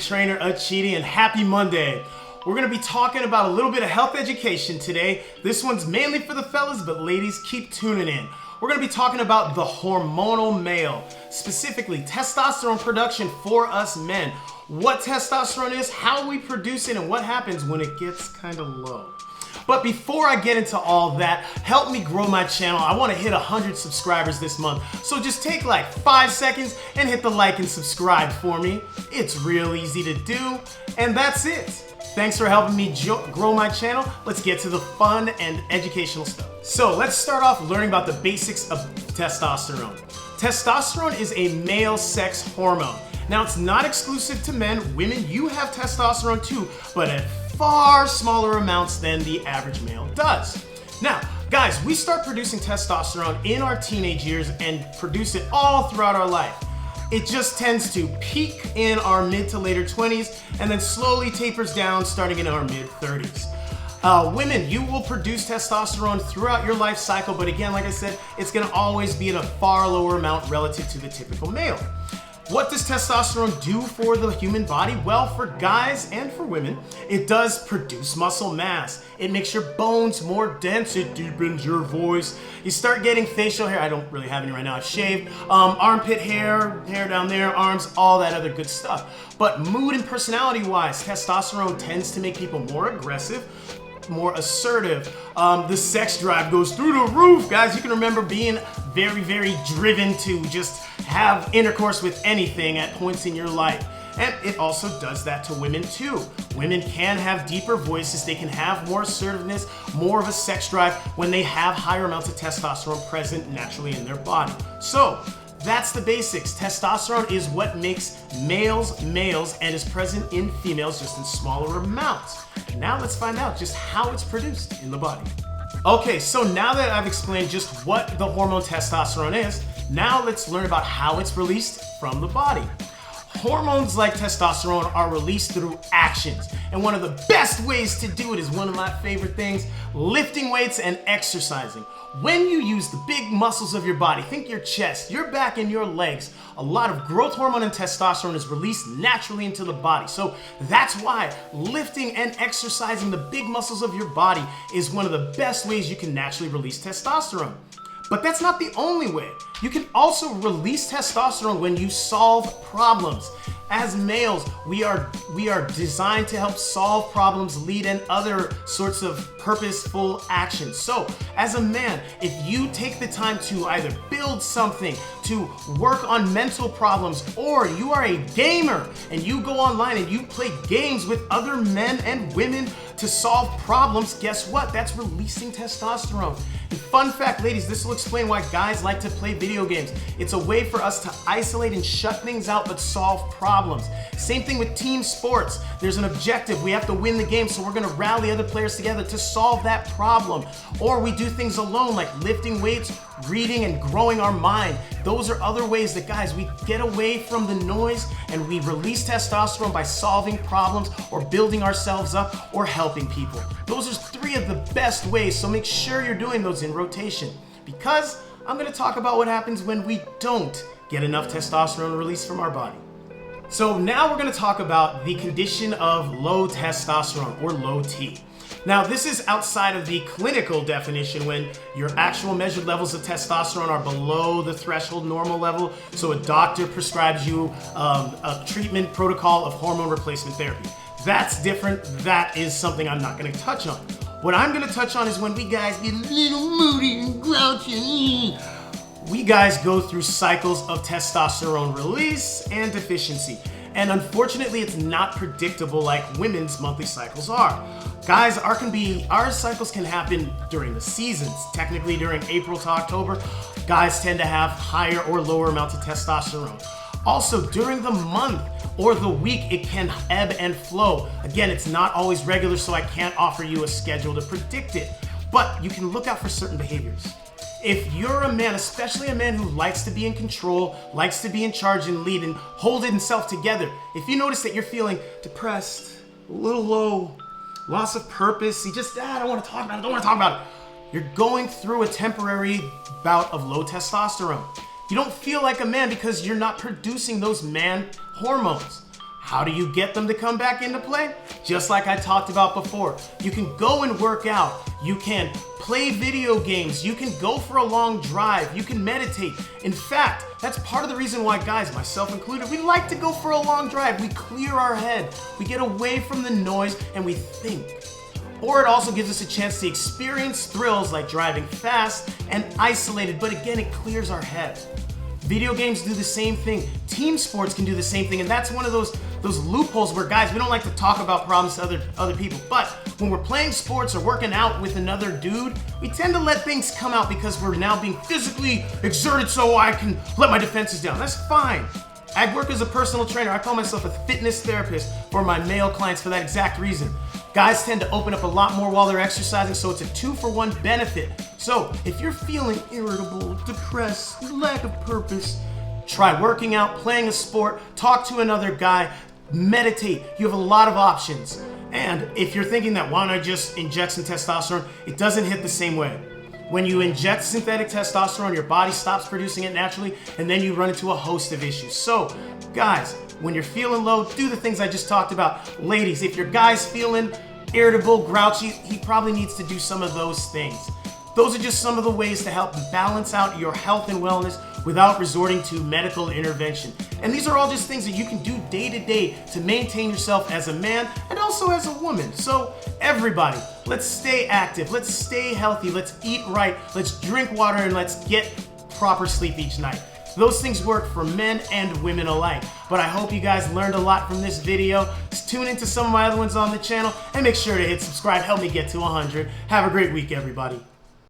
Trainer Achidi, and happy Monday. We're going to be talking about a little bit of health education today. This one's mainly for the fellas, but ladies, keep tuning in. We're going to be talking about the hormonal male, specifically testosterone production for us men. What testosterone is, how we produce it, and what happens when it gets kind of low. But before I get into all that, help me grow my channel. I want to hit 100 subscribers this month. So just take like 5 seconds and hit the like and subscribe for me. It's real easy to do. And that's it. Thanks for helping me grow my channel. Let's get to the fun and educational stuff. So let's start off learning about the basics of testosterone. Testosterone is a male sex hormone. Now it's not exclusive to men. Women, you have testosterone too, but at far smaller amounts than the average male does. Now, guys, we start producing testosterone in our teenage years and produce it all throughout our life. It just tends to peak in our mid to later 20s and then slowly tapers down starting in our mid 30s. Women, you will produce testosterone throughout your life cycle, but again, like I said, it's gonna always be at a far lower amount relative to the typical male. What does testosterone do for the human body? Well, for guys and for women, it does produce muscle mass. It makes your bones more dense. It deepens your voice. You start getting facial hair. I don't really have any right now. I've shaved. Armpit hair, hair down there, arms, all that other good stuff. But mood and personality-wise, testosterone tends to make people more aggressive, more assertive. The sex drive goes through the roof, guys. You can remember being very, very driven to just have intercourse with anything at points in your life. And it also does that to women too. Women can have deeper voices. They can have more assertiveness, more of a sex drive when they have higher amounts of testosterone present naturally in their body. So that's the basics. Testosterone is what makes males males and is present in females just in smaller amounts. Now let's find out just how it's produced in the body. Okay, so now that I've explained just what the hormone testosterone is, now let's learn about how it's released from the body. Hormones like testosterone are released through actions. And one of the best ways to do it is one of my favorite things, lifting weights and exercising. When you use the big muscles of your body, think your chest, your back, and your legs, a lot of growth hormone and testosterone is released naturally into the body. So that's why lifting and exercising the big muscles of your body is one of the best ways you can naturally release testosterone. But that's not the only way. You can also release testosterone when you solve problems. As males, we are designed to help solve problems, lead in other sorts of purposeful actions. So, as a man, if you take the time to either build something, to work on mental problems, or you are a gamer and you go online and you play games with other men and women to solve problems, guess what? That's releasing testosterone. And fun fact, ladies, this will explain why guys like to play video games. It's a way for us to isolate and shut things out but solve problems. Same thing with team sports. There's an objective. We have to win the game, so we're gonna rally other players together to solve that problem. Or we do things alone, like lifting weights, reading, and growing our mind. Those are other ways that, guys, we get away from the noise and we release testosterone by solving problems or building ourselves up or helping people. Those are 3 of the best ways, so make sure you're doing those in rotation, because I'm gonna talk about what happens when we don't get enough testosterone released from our body. So now we're gonna talk about the condition of low testosterone, or low T. Now, this is outside of the clinical definition when your actual measured levels of testosterone are below the threshold normal level, so a doctor prescribes you a treatment protocol of hormone replacement therapy. That's different. That is something I'm not gonna touch on. What I'm gonna touch on is when we guys get a little moody and grouchy. We guys go through cycles of testosterone release and deficiency. And unfortunately, it's not predictable like women's monthly cycles are. Guys, our cycles can happen during the seasons. Technically, during April to October, guys tend to have higher or lower amounts of testosterone. Also, during the month or the week, it can ebb and flow. Again, it's not always regular, so I can't offer you a schedule to predict it. But you can look out for certain behaviors. If you're a man, especially a man who likes to be in control, likes to be in charge and lead and hold himself together, if you notice that you're feeling depressed, a little low, loss of purpose, you just, I don't want to talk about it, you're going through a temporary bout of low testosterone. You don't feel like a man because you're not producing those man hormones. How do you get them to come back into play? Just like I talked about before, you can go and work out, you can play video games, you can go for a long drive, you can meditate. In fact, that's part of the reason why guys, myself included, we like to go for a long drive. We clear our head, we get away from the noise, and we think. Or it also gives us a chance to experience thrills like driving fast and isolated, but again, it clears our head. Video games do the same thing. Team sports can do the same thing, and that's one of those loopholes where, guys, we don't like to talk about problems to other people. But when we're playing sports or working out with another dude, we tend to let things come out because we're now being physically exerted so I can let my defenses down. That's fine. I work as a personal trainer. I call myself a fitness therapist for my male clients for that exact reason. Guys tend to open up a lot more while they're exercising, so it's a 2-for-1 benefit. So if you're feeling irritable, depressed, lack of purpose, try working out, playing a sport, talk to another guy, meditate. You have a lot of options. And if you're thinking that, why don't I just inject some testosterone? It doesn't hit the same way. When you inject synthetic testosterone, your body stops producing it naturally, and then you run into a host of issues. So, guys, when you're feeling low, do the things I just talked about. Ladies, if your guy's feeling irritable, grouchy, he probably needs to do some of those things. Those are just some of the ways to help balance out your health and wellness without resorting to medical intervention. And these are all just things that you can do day to day to maintain yourself as a man and also as a woman. So everybody, let's stay active, let's stay healthy, let's eat right, let's drink water, and let's get proper sleep each night. Those things work for men and women alike. But I hope you guys learned a lot from this video. Just tune into some of my other ones on the channel and make sure to hit subscribe. Help me get to 100. Have a great week, everybody.